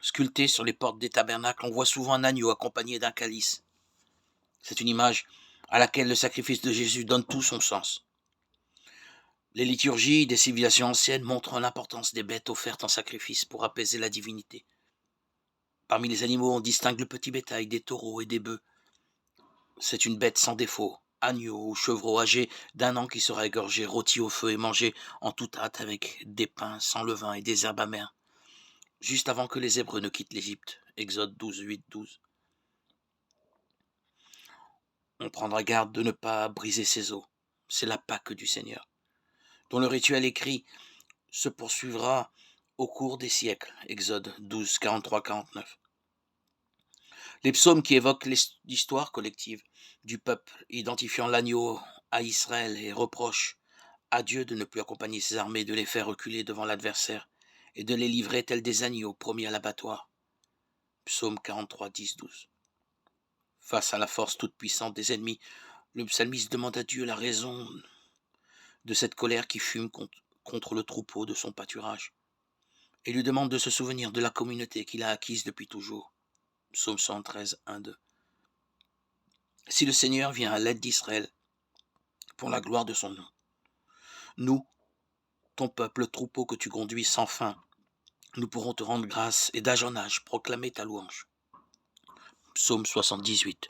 Sculpté sur les portes des tabernacles, on voit souvent un agneau accompagné d'un calice. C'est une image à laquelle le sacrifice de Jésus donne tout son sens. Les liturgies des civilisations anciennes montrent l'importance des bêtes offertes en sacrifice pour apaiser la divinité. Parmi les animaux, on distingue le petit bétail, des taureaux et des bœufs. C'est une bête sans défaut, agneau ou chevreau âgé d'1 an qui sera égorgé, rôti au feu et mangé en toute hâte avec des pains sans levain et des herbes amères, juste avant que les Hébreux ne quittent l'Égypte. Exode 12, 8, 12. On prendra garde de ne pas briser ses os. C'est la Pâque du Seigneur, dont le rituel écrit se poursuivra au cours des siècles. Exode 12, 43, 49. Les psaumes qui évoquent l'histoire collective du peuple, identifiant l'agneau à Israël et reprochent à Dieu de ne plus accompagner ses armées, de les faire reculer devant l'adversaire et de les livrer tels des agneaux promis à l'abattoir. Psaume 43, 10, 12. Face à la force toute puissante des ennemis, le psalmiste demande à Dieu la raison de cette colère qui fume contre le troupeau de son pâturage et lui demande de se souvenir de la communauté qu'il a acquise depuis toujours. Psaume 113, 1, 2. Si le Seigneur vient à l'aide d'Israël pour la gloire de son nom, nous, ton peuple, le troupeau que tu conduis sans fin, nous pourrons te rendre grâce et d'âge en âge proclamer ta louange. Psaume 78.